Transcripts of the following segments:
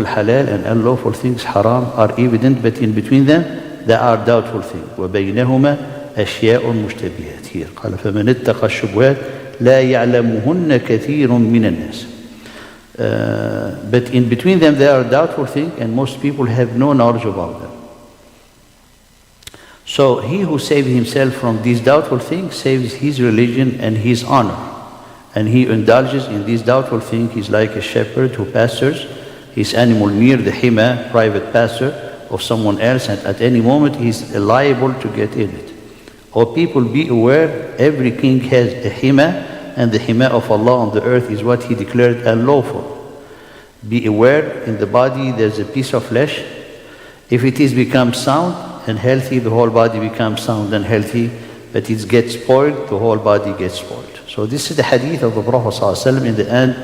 halal and unlawful things, haram, are evident, but in between them there are doubtful things. وَبَيْنَهُمَا أَشْيَاءٌ مُشْتَبِهَاتٌ. Here, قال فَمَنِ اتَّقَى الشُّبُهَاتِ لَا يَعْلَمُهُنَّ كَثِيرٌ مِنَ النَّاسِ. But in between them there are doubtful things, and most people have no knowledge about them. So he who saves himself from these doubtful things saves his religion and his honor. And he indulges in these doubtful things. He's like a shepherd who pastures his animal near the hima, private pasture of someone else, and at any moment he's liable to get in it. O people, be aware, every king has a hima, and the hima of Allah on the earth is what He declared unlawful. Be aware, in the body there's a piece of flesh. If it is become sound and healthy, the whole body becomes sound and healthy. But it gets spoiled, the whole body gets spoiled. So this is the hadith of the Prophet ﷺ in the end,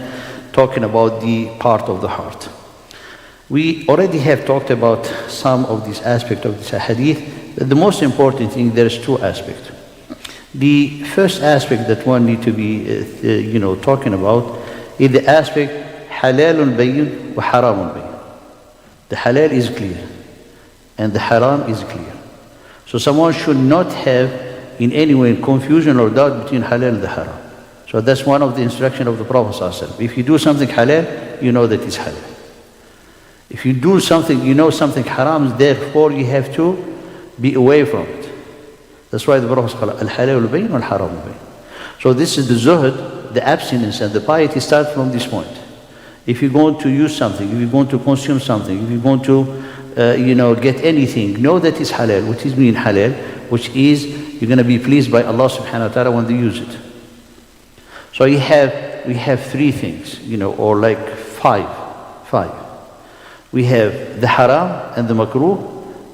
talking about the part of the heart. We already have talked about some of these aspects of this hadith. But the most important thing, there's two aspects. The first aspect that one need to be talking about is the aspect halalun bayyin wa haramun bayyin. The halal is clear and the haram is clear. So someone should not have in any way confusion or doubt between halal and the haram. So that's one of the instructions of the Prophet ﷺ. If you do something halal, you know that it's halal. If you do something, you know something haram, therefore you have to be away from it. That's why the Prophet said, al-halal bayn wal-haram bayn. So this is the zuhud, the abstinence and the piety start from this point. If you're going to use something, if you're going to consume something, if you're going to get anything, know that it's halal. What is mean halal? Which is you're going to be pleased by Allah subhanahu wa ta'ala when you use it. So we have three things, or like five. We have the haram and the makruh,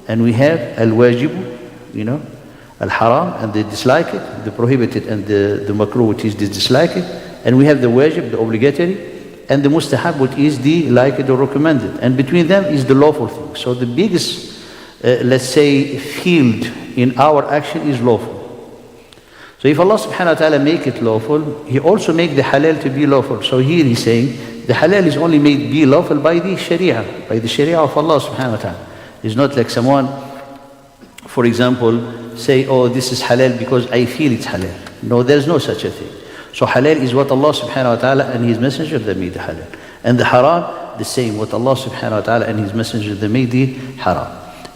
and we have al-wajib, al-haram and they dislike it, the prohibited, and the makruh, which is the dislike it, and we have the wajib, the obligatory, and the mustahab, which is the like it or recommended, and between them is the lawful thing. So the biggest let's say field in our action is lawful. So if Allah subhanahu wa ta'ala make it lawful, He also make the halal to be lawful. So here He's saying the halal is only made be lawful by the sharia of Allah subhanahu wa ta'ala. It's not like someone, for example, say, oh, this is halal because I feel it's halal. No, there's no such a thing. So halal is what Allah subhanahu wa ta'ala and His messenger, they made the halal. And the haram, the same, what Allah subhanahu wa ta'ala and His messenger, they made the haram.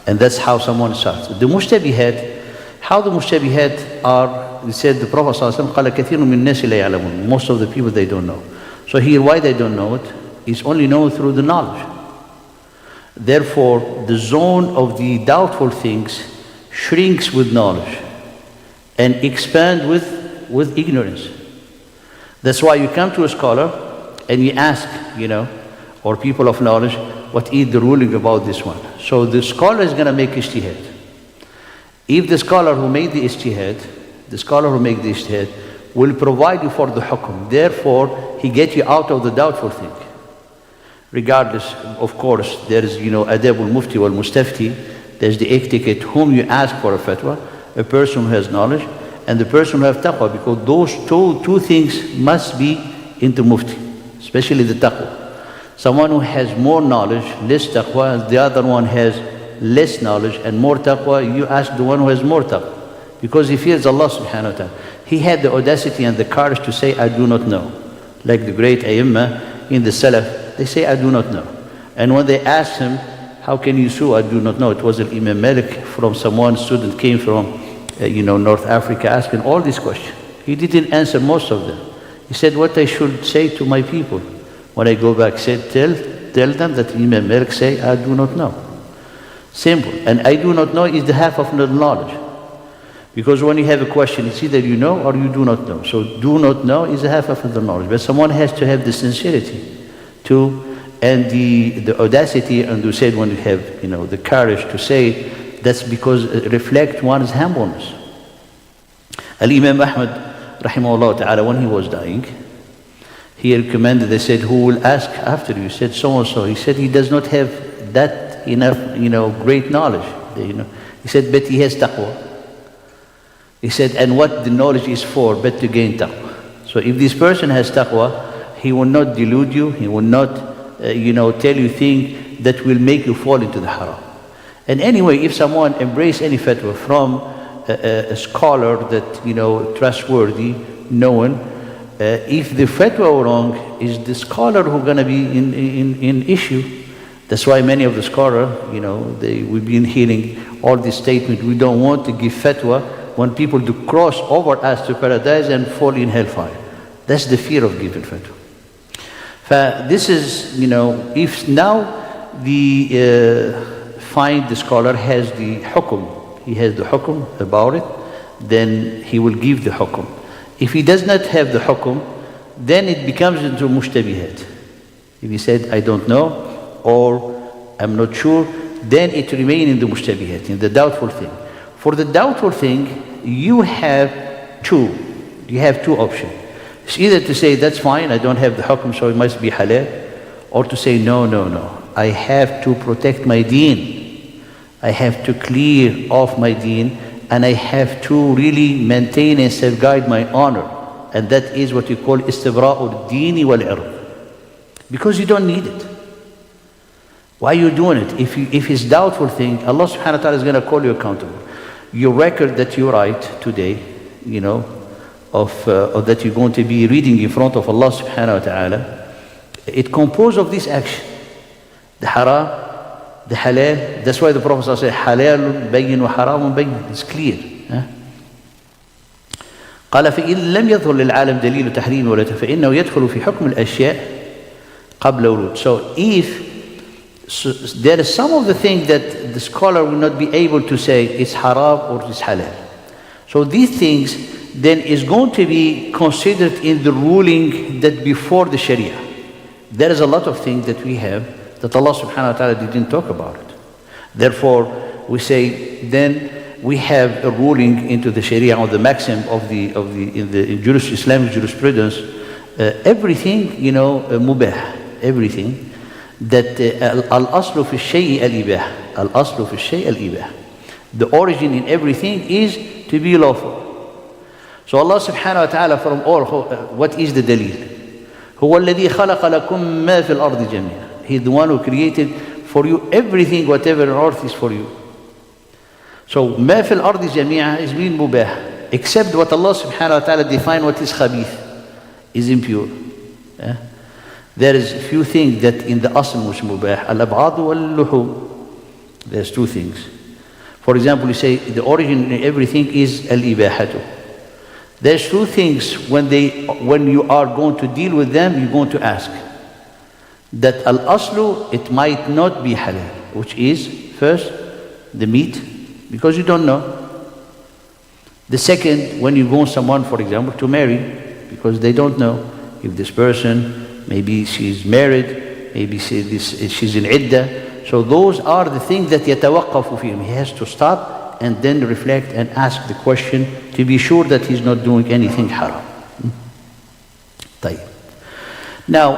And that's how someone starts. The mushtabihat, how the mushtabihat are, we said the Prophet ﷺ, قَالَ كَثِيرٌ مِّن النَّاسِ لَا يَعْلَمُونَ. Most of the people, they don't know. So here, why they don't know it? It's only known through the knowledge. Therefore, the zone of the doubtful things shrinks with knowledge and expands with ignorance. That's why you come to a scholar and you ask, or people of knowledge, what is the ruling about this one? So the scholar is going to make ijtihad. If the scholar who made the ijtihad, will provide you for the hukum, therefore he gets you out of the doubtful thing. Regardless, of course, there is, adab al-mufti wal-mustafti, there's the etiquette whom you ask for a fatwa, a person who has knowledge, and the person who has taqwa, because those two things must be into mufti, especially the taqwa. Someone who has more knowledge, less taqwa, and the other one has less knowledge and more taqwa, you ask the one who has more taqwa, because he fears Allah subhanahu wa ta'ala. He had the audacity and the courage to say, I do not know. Like the great Ayyimah in the Salaf, they say, I do not know. And when they asked him, how can you sue? I do not know. It was an Imam Malik from someone, student came from North Africa, asking all these questions. He didn't answer most of them. He said, what I should say to my people when I go back, said, tell them that Imam Malik say, I do not know. Simple. And I do not know is the half of the knowledge. Because when you have a question, it's either you know or you do not know. So do not know is a half of the knowledge. But someone has to have the sincerity and the audacity, and you said when you have the courage to say it, that's because it reflects one's humbleness. Al-Imam Ahmad rahimahullah ta'ala, when he was dying, he recommended, they said, who will ask after you? He said, so and so. He said he does not have that enough great knowledge. He said, but he has taqwa. He said, and what the knowledge is for, but to gain taqwa. So if this person has taqwa, he will not delude you, he will not tell you things that will make you fall into the haram. And anyway, if someone embrace any fatwa from a scholar that, trustworthy, known, if the fatwa wrong, is the scholar who going to be in issue. That's why many of the scholars, we've been hearing all this statement, we don't want to give fatwa when people do cross over us to paradise and fall in hellfire. That's the fear of giving fatwa. This is, if now the scholar has the hukum, he has the hukum about it, then he will give the hukum. If he does not have the hukum, then it becomes into mushtabihat. If he said, I don't know, or I'm not sure, then it remains in the mushtabihat, in the doubtful thing. For the doubtful thing, you have two options. It's either to say, that's fine, I don't have the hukum, so it must be halal, or to say, no, I have to protect my deen. I have to clear off my deen, and I have to really maintain and safeguard my honor. And that is what you call istibra'ul dini wal ird. Because you don't need it. Why are you doing it? If it's doubtful thing, Allah subhanahu wa ta'ala is going to call you accountable. Your record that you write today, of that you're going to be reading in front of Allah subhanahu wa ta'ala, it composed of this action. The haram, the halal. That's why the Prophet said, halal bayyin wa haram bayyin. It's clear. قال فإن لم يظهر للعالم دليل تحريم ولا فإنه يدخل في حكم الأشياء قبل ورود. So there is some of the things that the scholar will not be able to say it's haram or it's halal. So these things then is going to be considered in the ruling that before the Sharia. There is a lot of things that we have that Allah subhanahu wa ta'ala didn't talk about it. Therefore, we say then we have a ruling into the Sharia or the maxim in Islamic jurisprudence, everything, mubah, everything. That al-aslu fi shay al-ibah. Al-aslu fi shay al-ibah. The origin in everything is to be lawful. So Allah subhanahu wa ta'ala from all, what is the dalil? هو الذي خلق لكم ما في الأرض جميعا. He is the one who created for you everything, whatever on earth is for you. So ما في الأرض جميعا is being mubah, except what Allah subhanahu wa ta'ala defined what is khabith, is impure. There is few things that in the asl was mubah, al-ab'ad wal-luhum. There's two things. For example, you say the origin in everything is al-ibahatu. There's two things when you are going to deal with them, you're going to ask. That al-aslu, it might not be halal, which is first the meat, because you don't know. The second, when you want someone, for example, to marry, because they don't know if this person, maybe she's married, maybe she's in iddah. So those are the things that yatawaqqafu fihim. He has to stop and then reflect and ask the question to be sure that he's not doing anything haram. Now,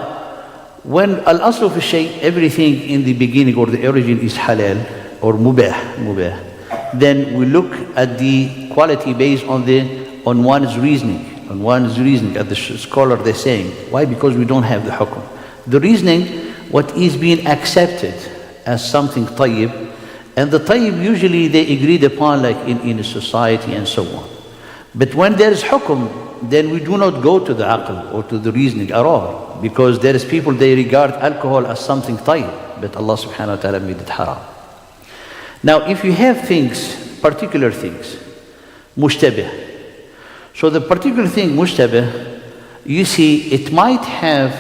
when al-aslu fi shay, everything in the beginning or the origin is halal or mubah, then we look at the quality based on one's reasoning. At the scholar they're saying. Why? Because we don't have the hukum. The reasoning, what is being accepted as something tayyib, and the tayyib usually they agreed upon like in a society and so on. But when there is hukum, then we do not go to the aql or to the reasoning at all, because there is people, they regard alcohol as something tayyib, but Allah subhanahu wa ta'ala made it haram. Now if you have things, particular things, mushtabih, so the particular thing mushtabih, you see, it might have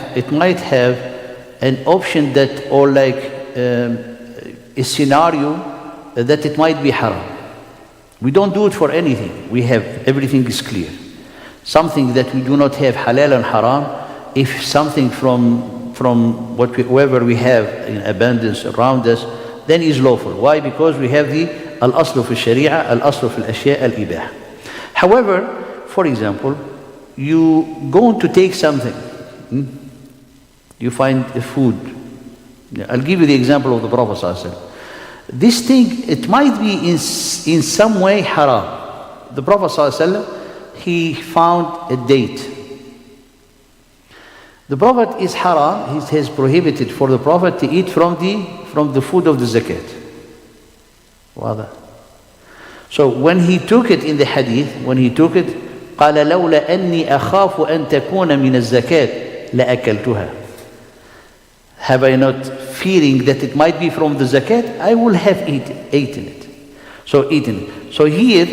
an option that, or like a scenario that it might be haram. We don't do it for anything. We have, everything is clear. Something that we do not have halal and haram, if something from whoever we have in abundance around us, then is lawful. Why? Because we have the al-aslu fi sharia, al-aslu fi al-ashya' al-ibah. However, for example, you go to take something, you find a food. I'll give you the example of the Prophet ﷺ. This thing, it might be in some way haram. The Prophet ﷺ, he found a date. The Prophet is haram, it has prohibited for the Prophet to eat from the food of the zakat. Wadah. So when he took it in the hadith, قال لولا أني أخاف أن تكون من الزكاة لأكلتها. Have I not fearing that it might be from the zakat? I will have eaten it. So here,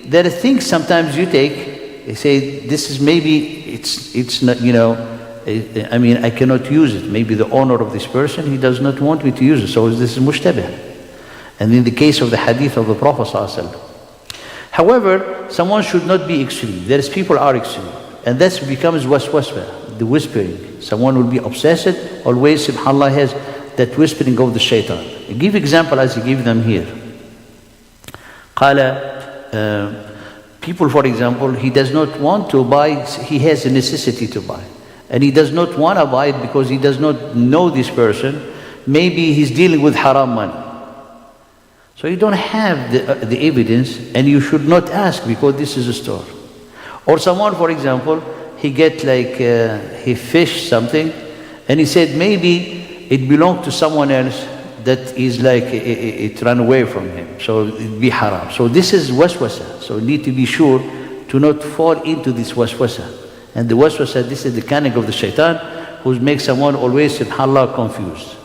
there are things sometimes you take, they say this is maybe, it's not, I mean, I cannot use it. Maybe the owner of this person, he does not want me to use it. So this is mushtabih. And in the case of the hadith of the Prophet ﷺ. However, someone should not be extreme. There is people are extreme. And that becomes waswaswa, the whispering. Someone will be obsessed, always, subhanAllah, has that whispering of the shaitan. I give example as I give them here. People, for example, he does not want to buy, he has a necessity to buy. And he does not want to buy it because he does not know this person. Maybe he's dealing with haram money. So you don't have the evidence, and you should not ask because this is a store. Or someone, for example, he he fished something, and he said maybe it belonged to someone else that is it ran away from him. So it be haram. So this is waswasa. So you need to be sure to not fall into this waswasa. And the waswasa, this is the cunning of the shaitan, who makes someone always, subhanAllah, confused.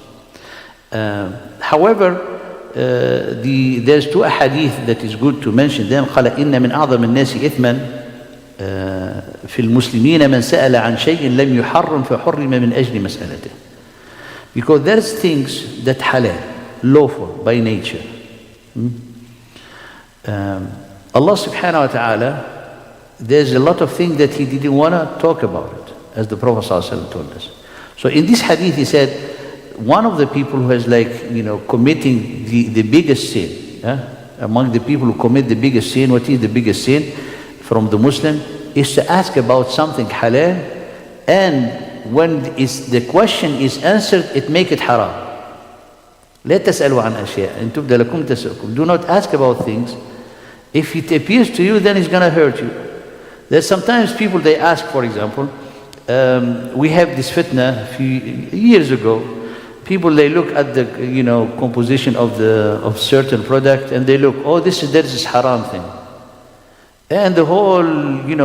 However, there's two ahadith that is good to mention them. قال إن من أعظم الناس إثما في المسلمين من سأل عن شيء لم يحرم فحرم من أجل مسألته. Because there's things that halal, lawful by nature. Allah subhanahu wa ta'ala, there's a lot of things that He didn't want to talk about it, as the Prophet ﷺ told us. So in this hadith he said, one of the people who is committing the biggest sin, among the people who commit the biggest sin, what is the biggest sin from the Muslim, is to ask about something halal, and when the question is answered, it make it haram. لا تسألوا عن أشياء إن تبدأ لكم تسألكم. Do not ask about things. If it appears to you, then it's going to hurt you. There's sometimes people, they ask, for example, we have this fitna a few years ago. People, they look at the composition of certain product, and they look, oh, there's this haram thing, and the whole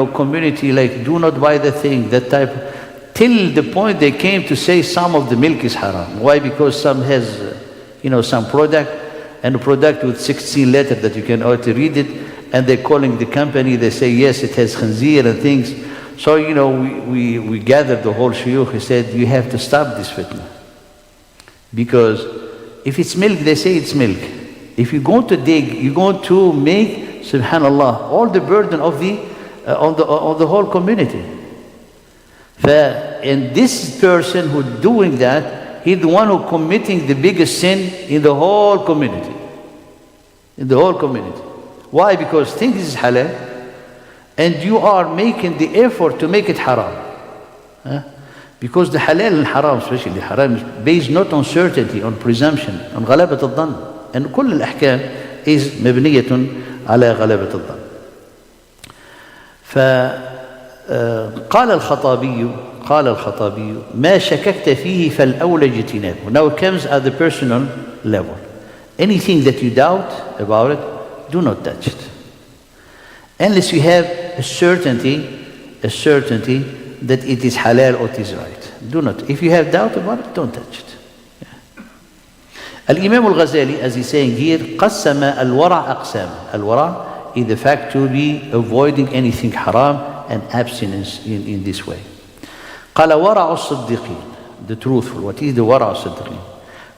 community do not buy the thing, that type, till the point they came to say some of the milk is haram. Why? Because some has some product, and a product with 16 letters that you can already read it, and they're calling the company, they say yes, it has khanzir and things. So we gathered the whole shuyukh. He said, you have to stop this fitna. Because if it's milk, they say it's milk. If you go to dig, you're going to make, subhanallah, all the burden of on the whole community. And this person who's doing that, he's the one who committing the biggest sin in the whole community. In the whole community. Why? Because things is halal, and you are making the effort to make it haram. Because the halal and haram, especially the haram, is based not on certainty, on presumption, on غلبة الظن. And كل الأحكام is مبنية على غلبة الظن. فقال الخطابي ما شككت فيه فالأولى اجتنابه. Now it comes at the personal level. Anything that you doubt about it, do not touch it. Unless you have a certainty that it is halal or it is right. Do not. If you have doubt about it, don't touch it. Al-Imam al-Ghazali, as he's saying here, قسم الورع أقسام. Al-wara is the fact to be avoiding anything haram and abstinence in this way. قال ورع الصديقين, the truthful. What is the ورع الصديقين?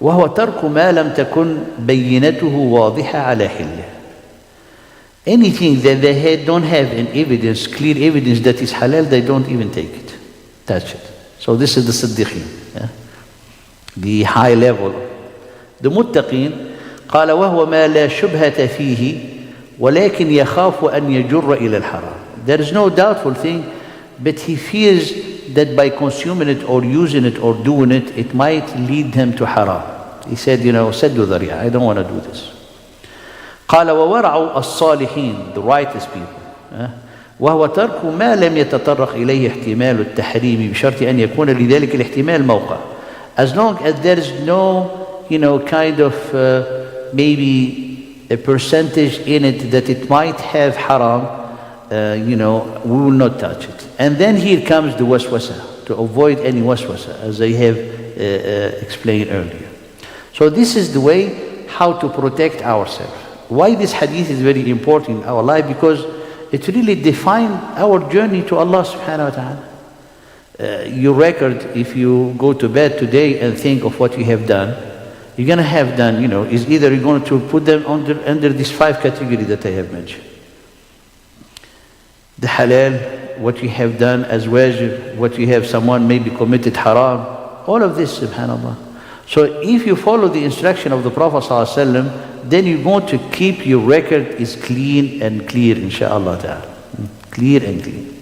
وهو ترك ما لم تكن بينته واضحة على حله. Anything that they don't have an evidence, clear evidence that is halal, they don't even take it, touch it. So this is the Siddiqeen, the high level. The Muttaqeen, قال وهو ما لا شبهة فيه ولكن يخاف أن يجر إلى الحرام. There is no doubtful thing, but he fears that by consuming it or using it or doing it, it might lead him to haram. He said, سد ذريعة, I don't want to do this. قال وورع الصالحين, the righteous people, وهو ترك ما لم يتطرق إليه احتمال التحريم بشرط أن يكون لذلك الاحتمال موقع. As long as there is no, kind of maybe a percentage in it that it might have haram, we will not touch it. And then here comes the waswasa, to avoid any waswasa, as I have explained earlier. So this is the way how to protect ourselves. Why this hadith is very important in our life? Because it really defines our journey to Allah subhanahu wa ta'ala. Your record, if you go to bed today and think of what you have done, you're going to have done, is either you're going to put them under these 5 categories that I have mentioned. The halal, what you have done as wajib, what you have someone maybe committed haram, all of this, subhanAllah. So if you follow the instruction of the Prophet ﷺ, then you're going to keep your record is clean and clear, insha'Allah ta'ala. Clear and clean.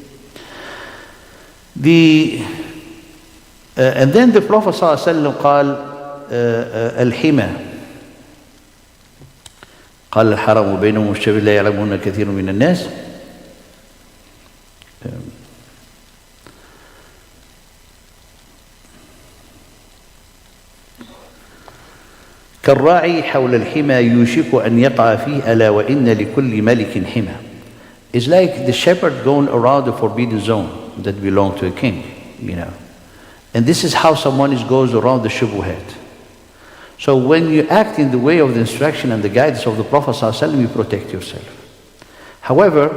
And then the Prophet ﷺ قال الحمى قال الحرم بينهم والشباب لا يعلمون كثير من الناس. كالراعي حول الحمى يوشك أن يقع فيه ألا وإن لكل ملك حمى. It's like the shepherd going around the forbidden zone that belongs to a king, And this is how someone goes around the shubuhat. So when you act in the way of the instruction and the guidance of the Prophet ﷺ, you protect yourself. However,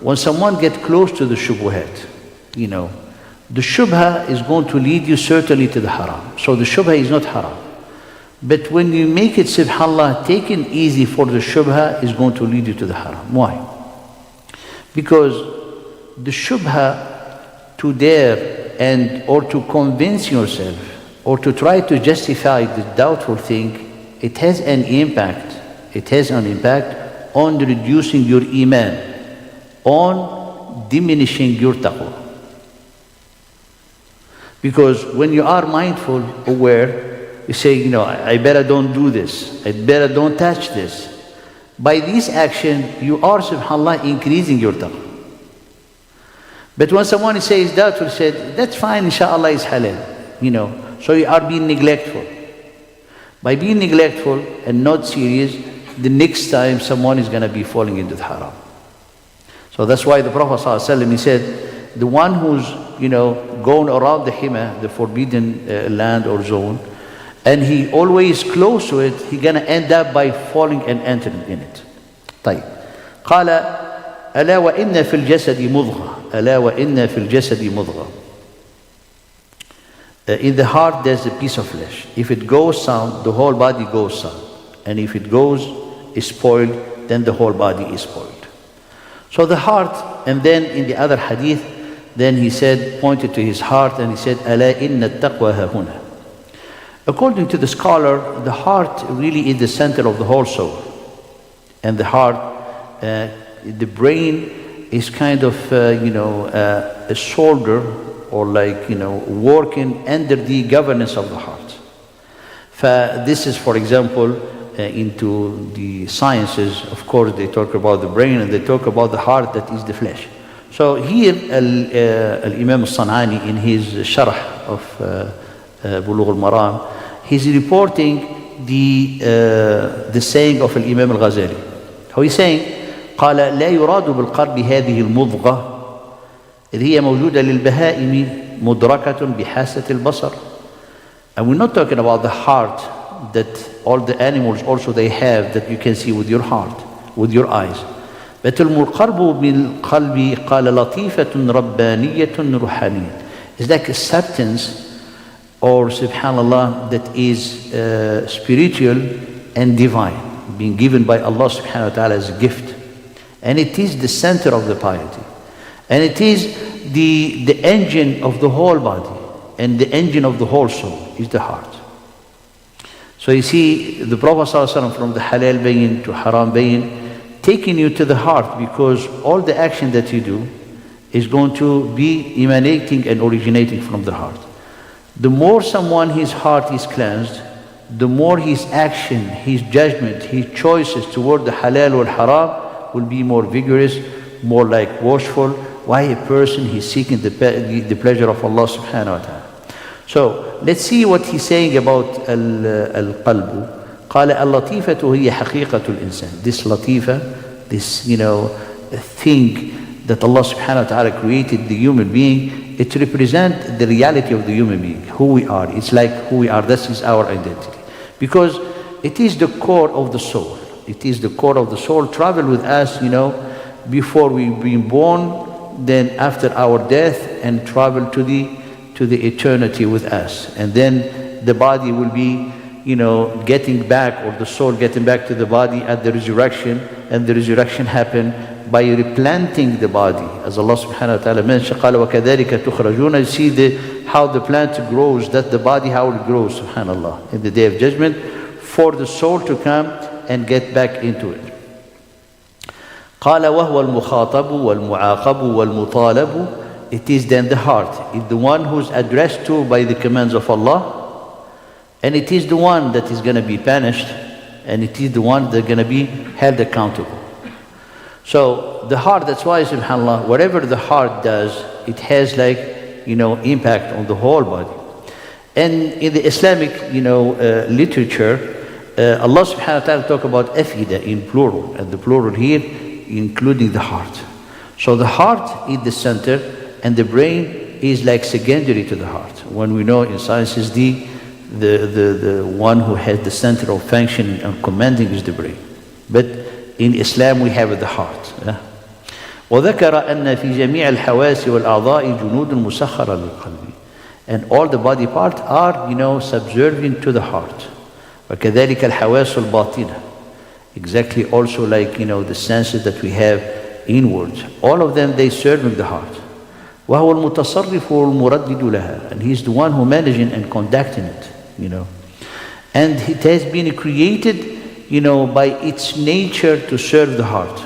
when someone gets close to the shubuhat, the shubha is going to lead you certainly to the haram. So the shubha is not haram. But when you make it, subhanAllah, taken easy for the shubha is going to lead you to the haram. Why? Because the shubha to dare or to convince yourself or to try to justify the doubtful thing, it has an impact. It has an impact on reducing your iman, on diminishing your taqwa. Because when you are mindful, aware, you say, I better don't do this. I better don't touch this. By this action, you are, subhanAllah, increasing your taqwa. But when someone says doubtful, said, that's fine, inshallah, it's halal. So you are being neglectful. By being neglectful and not serious, the next time someone is going to be falling into the haram. So that's why the Prophet ﷺ, he said, the one who's, going around the hima, the forbidden land or zone, and he always close to it, he's going to end up by falling and entering in it. طيب. قال ألا وإن في الجسد مضغة ألا وإن في الجسد مضغة. In the heart there's a piece of flesh. If it goes sound, the whole body goes sound. And if it goes spoiled, then the whole body is spoiled. So the heart, and then in the other hadith, then he said, pointed to his heart and he said, ألا إن التقوى ها هنا. According to the scholar, the heart really is the center of the whole soul. And the heart, the brain is kind of, a shoulder or working under the governance of the heart. This is, for example, into the sciences, of course, they talk about the brain and they talk about the heart that is the flesh. So here, Al-Imam al-San'ani in his sharh of Bulugh-Al-Maram, he's reporting the saying of Al-Imam al-Ghazali. How he's saying, قال لا يراد بالقلب هذه المضغة إذ هي موجودة للبهائم مدركة بحاسة البصر. And we're not talking about the heart that all the animals also they have that you can see with your heart, with your eyes. But القرب بالقلب قال لطيفة ربانية روحانية. It's like a substance or subhanallah that is spiritual and divine, being given by Allah subhanahu wa ta'ala as a gift. And it is the center of the piety. And it is the engine of the whole body. And the engine of the whole soul is the heart. So you see the Prophet ﷺ from the halal bayin to haram bayin, taking you to the heart, because all the action that you do is going to be emanating and originating from the heart. The more someone his heart is cleansed, the more his action, his judgment, his choices toward the halal or haram will be more vigorous, more like worshipful. Why a person he's seeking the pleasure of Allah subhanahu wa ta'ala. So let's see what he's saying about al-qalbu. قال اللطيفة هي حقيقة الإنسان. This latifa, this thing that Allah subhanahu wa ta'ala created the human being, it represents the reality of the human being, who we are. It's like who we are. This is our identity. Because it is the core of the soul. It is the core of the soul. Travel with us, before we've been born, then after our death, and travel to the eternity with us. And then the body will be, getting back, or the soul getting back to the body at the resurrection. And the resurrection happened by replanting the body. As Allah subhanahu wa ta'ala mentioned, قَالَ وَكَذَلِكَ تُخْرَجُونَ. You see how the plant grows, that the body, how it grows, subhanallah, in the day of judgment, for the soul to come and get back into it. قال وهو المخاطب والمعاقب والمطالب. It is then the heart. It's the one who's addressed to by the commands of Allah, and it is the one that is going to be punished, and it is the one that's going to be held accountable. So the heart, that's why, subhanAllah, whatever the heart does, it has impact on the whole body. And in the Islamic, literature, Allah subhanahu wa ta'ala talk about afida in plural, and the plural here including the heart. So the heart is the center, and the brain is like secondary to the heart. When we know in science is the one who has the center of functioning and commanding is the brain. But in Islam we have the heart. وذكر أن في جميع الحواس والأعضاء جنود مسخرة للقلب. And all the body parts are, subservient to the heart. وكذلك الحواس الباطنة. Exactly also like, the senses that we have inwards. All of them, they serve the heart. وهو المتصرف والمردد لها. And he's the one who managing and conducting it, And it has been created, by its nature to serve the heart.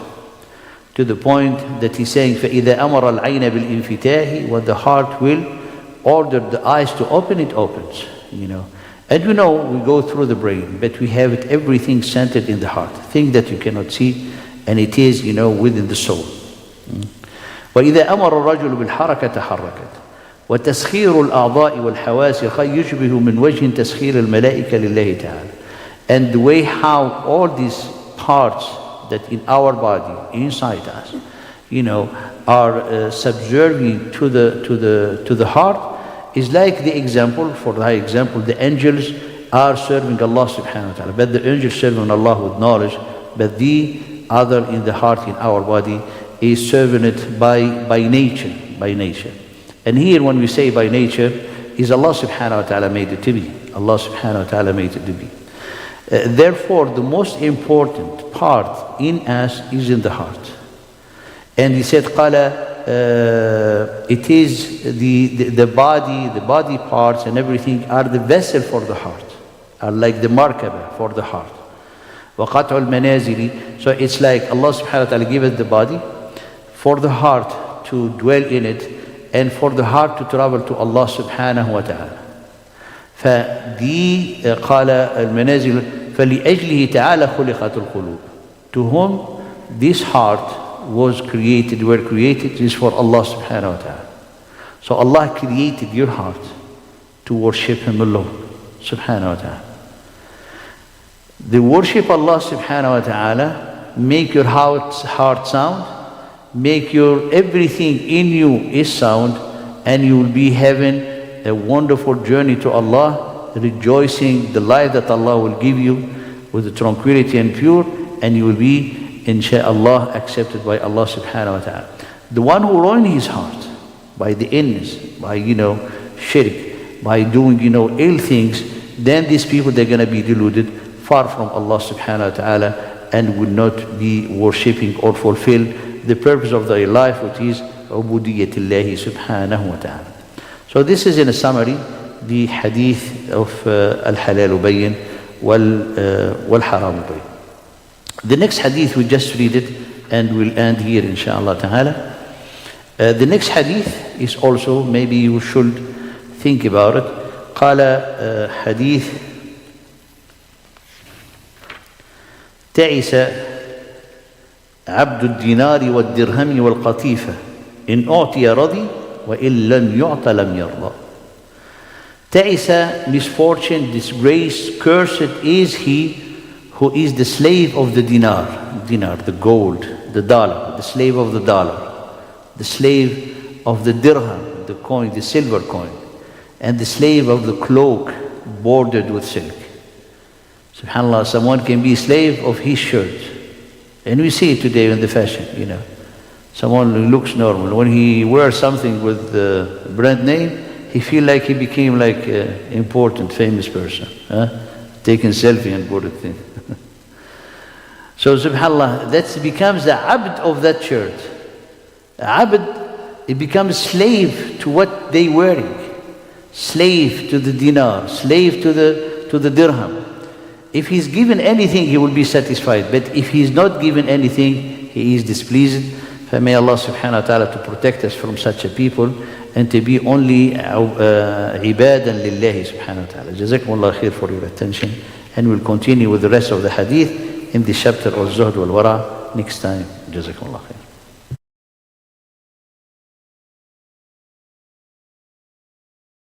To the point that he's saying, فَإِذَا أَمَرَ الْعَيْنَ بِالْإِنْفِتَاحِ. When the heart will order the eyes to open, it opens, And we go through the brain, but we have everything centered in the heart. Things that you cannot see, and it is, within the soul. وإذا أمر الرجل بالحركة تحركت وتسخير الأعضاء والحواس يشبه من وجه تسخير الملائكة لله تعالى. And the way how all these parts that in our body, inside us, are subservient to the heart, is like the example, for the example, the angels are serving Allah subhanahu wa ta'ala. But the angels serving Allah with knowledge, but the other in the heart, in our body, is serving it by nature. And here when we say by nature, is Allah subhanahu wa ta'ala made it to be. Allah subhanahu wa ta'ala made it to be. Therefore, the most important part in us is in the heart. And he said, قال, it is the body parts and everything are the vessel for the heart, are like the markaba for the heart. وَقَطْعُ الْمَنَازِلِ. So it's like Allah subhanahu wa ta'ala gave us the body for the heart to dwell in it, and for the heart to travel to Allah subhanahu wa ta'ala. قال المنازل فلأجله تعالى خلقت القلوب. To whom this heart were created is for Allah subhanahu wa ta'ala. So Allah created your heart to worship Him alone subhanahu wa ta'ala. The worship Allah subhanahu wa ta'ala make your heart sound, make your everything in you is sound, and you will be having a wonderful journey to Allah, rejoicing the life that Allah will give you with the tranquility and pure, and you will be, insha'Allah, accepted by Allah subhanahu wa ta'ala. The one who ruins his heart by the illness, by shirk, by doing ill things, then these people, they're going to be deluded, far from Allah subhanahu wa ta'ala, and will not be worshipping or fulfill the purpose of their life, which is ubudiyatillahi subhanahu wa ta'ala. So this is in a summary the hadith of al-halal bayyin wal-haram bayyin. The next hadith, we just read it and we'll end here inshallah ta'ala. The next hadith is also, maybe you should think about it. قال حديث تعس عبد الدينار والدرهم والقطيفة إن أعطي رضي وإن لم يعط لم يرضى. Ta'isa, misfortune, disgrace, cursed is he who is the slave of the dinar, the gold, the dollar, the slave of the dollar, the slave of the dirham, the coin, the silver coin, and the slave of the cloak bordered with silk. SubhanAllah, someone can be a slave of his shirt. And we see it today in the fashion, Someone who looks normal, when he wears something with the brand name, he feels like he became like an important, famous person. Taking selfie and good thing. So subhanAllah, that becomes the abd of that shirt. Abd, it becomes slave to what they wearing. Slave to the dinar, slave to the dirham. If he's given anything, he will be satisfied. But if he's not given anything, he is displeased. May Allah subhanahu wa ta'ala to protect us from such a people and to be only ibadan lillahi subhanahu wa ta'ala. Jazakumullah khair for your attention. And we'll continue with the rest of the hadith in the chapter of Zuhud Waraa next time. Jazakumullah khair.